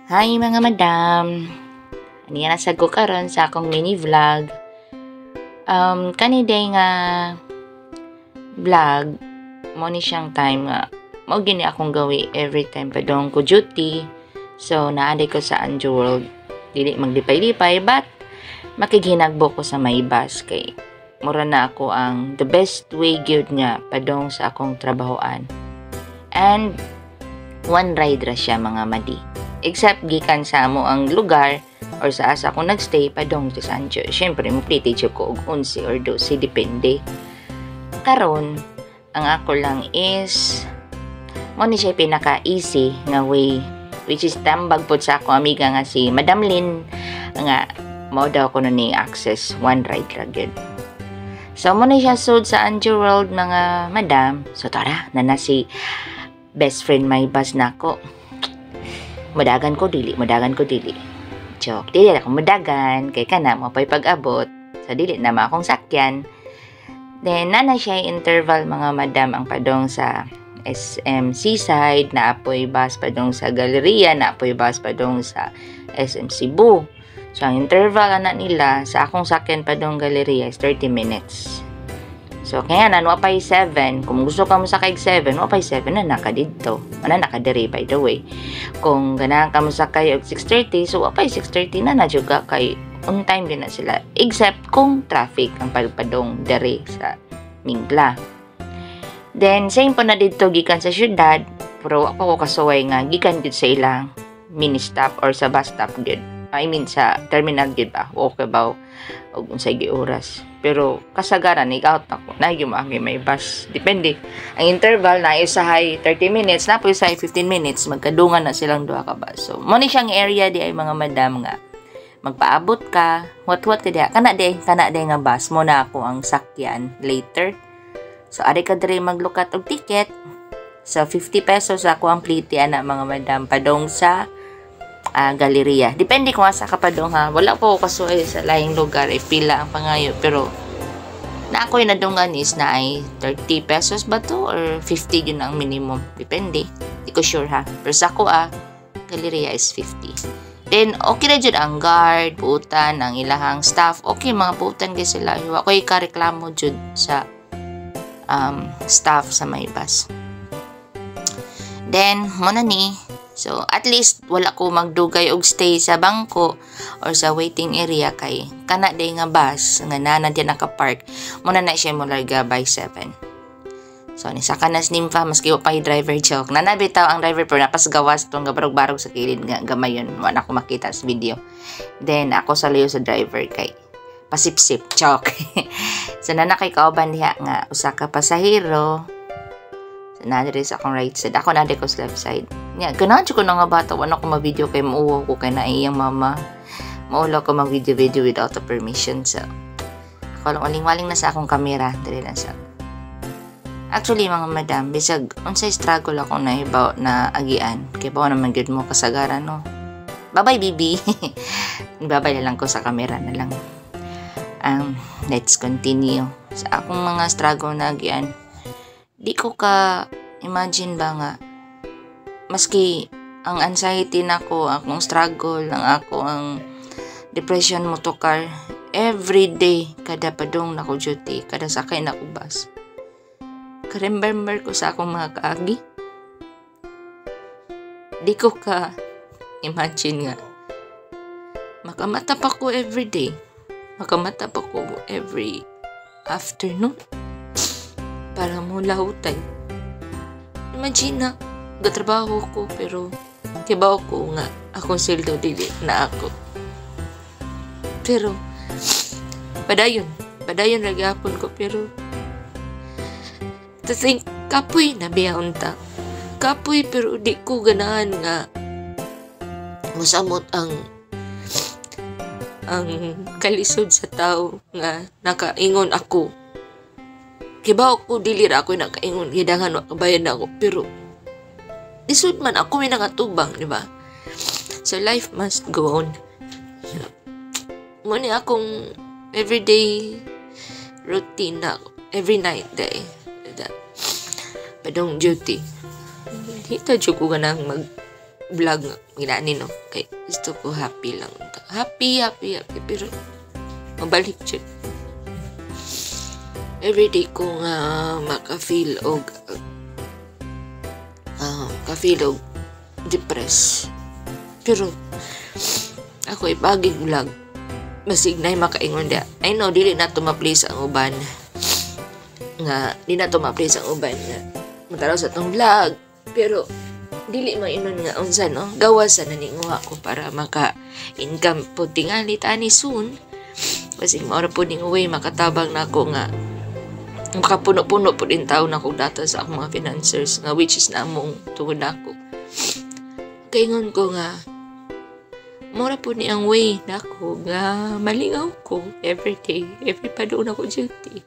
Hi mga madam. Ani na sad ko karon sa akong mini vlog. Kani day nga vlog mo ni siyang time nga mao gini akong gawi every time padong ko duty. So naaday ko sa Anjo World. Dili magdipay-dipay but makighinagbo ko sa may bus kay mura na ako ang the best way gyud nga padong sa akong trabahoan. And one ride ra siya mga madi. Except gikan sa amo ang lugar or sa asa ko nagstay padong sa Sancho. Syempre mo plitid ko og 11 or 12 depende. Karon ang ako lang is mo ni siya pinaka easy nga way which is tambag pod sa ako amiga nga si Madam Lynn nga mao daw ko ni access one ride ra gyud. So mo ni siya sud sa Anjo World mga madam. So tara na si best friend may bus nako. Madagan ko dili. Joke, dili ako madagan kay kana mo pay pag-abot. So dili na akong sakyan. Then nana siya interval mga madam ang padong sa SM Seaside, na apoy bus padong sa Galleria, na apoy bus padong sa SM Cebu. So ang interval ana nila sa akong sakyan padong Galleria is 30 minutes. So, kaya na, wapay 7. Kung gusto ka mo sa kaig 7, wapay 7 na naka dito. Ano, nakadiri, by the way. Kung ganahan ka mo sa kaig 6:30, so wapay 6:30 na juga kay on time din na sila. Except kung traffic ang padong diri sa Mingla. Then, same po na dito, gikan sa syudad, pero ako ko kasuway nga, gikan dito sa ilang mini stop or sa bus stop dito. I mean, sa terminal dito ba? Okay ba? O sa oras. Pero kasagaran ikaw ako na yung may bus depende ang interval na usahay 30 minutes na po usahay 15 minutes magkadungan na silang duha ka bus. So mo ni siyang area di ay mga madam nga magpaabot ka what ka diha kana day nga bus mo na ako ang sakyan later. So ari ka diri maglukat og ticket. So 50 pesos ako ang pliti ana mga madam padong sa Galleria. Depende kung asa ka padong ha. Wala po ako kasuhay sa laing lugar ay pila ang pangayo pero na ako yung nadungan is na ay 30 pesos ba to or 50 yun ang minimum. Depende. Di ko sure ha. Pero sa ako Galleria is 50. Then okay na dyan ang guard, puutan, ang ilahang staff. Okay mga puutan kasi sila. Ako yung kareklamo dyan sa staff sa may bus. Then muna ni so, at least, wala ko magdugay og stay sa bangko or sa waiting area kay kana day nga bus nga nana diyan naka-park. Muna na siya mo larga by 7. So, ni sa kanas nimfa, maski wa pa driver joke. Nanabitaw ang driver pero napasgawas itong gabarog-barog sa kilid nga gamayon. Wala ko makita sa video. Then, ako sa layo sa driver kay pasipsip, joke. So, nanakay kauban diha nga usa ka pasahero. Nadiri sa akong right side. Ako nadiri ko sa left side. Nga, ganahan ko na nga bata. Wala ko ma-video kay mauwaw ko kay naiyang mama. Maulaw ko mag-video without a permission. So, ako lang waling-waling na sa akong kamera. Dali lang sa. Actually, mga madam, bisag, unsay struggle ako na ibaw na agian. Kaya ba naman good mo kasagaran, no? Bye-bye, bibi. Bye-bye na lang ko sa kamera na lang. Let's continue. Sa akong mga struggle na agian, di ko ka imagine ba nga maski ang anxiety nako, akong struggle ng ako ang depression mo to car every day kada padong nako duty kada sakay nako bus karember ko sa akong mga kaagi di ko ka imagine nga makamatap ako every day makamatap ako every afternoon para mo lahutay. Imagine na, gatrabaho ko pero kibaw ko nga akong sildo dili na ako. Pero, padayon lagapon ko pero to think, kapoy na biyahon ta. Kapoy pero di ko ganahan nga musamot ang kalisod sa tao nga nakaingon ako. Kibaw ko dili ra ako nakaingon gidangan wa kabayan ako pero isud man ako may nakatubang di ba? So life must go on. Muna akong everyday routine na every night day. Padong duty. Hita jud ko ganang vlog nga ginani no kay gusto ko happy lang happy pero mabalik jud everyday ko nga maka-feel og depressed pero ako ipagig vlog masig na makaingon dia I know dili na to ma-place ang uban nga di na to ma-place ang uban nga mataraw sa tong vlog pero dili mainon nga unsa no gawasan na ninguha ko para maka-income po tingali tani soon kasi maura po ning way makatabang na ako nga makapuno-puno po din taon na kong data sa akong mga financiers nga which is na among tungod ako kaingon ko nga maura po ni ang way na ako nga malingaw ko everyday every padoon ako duty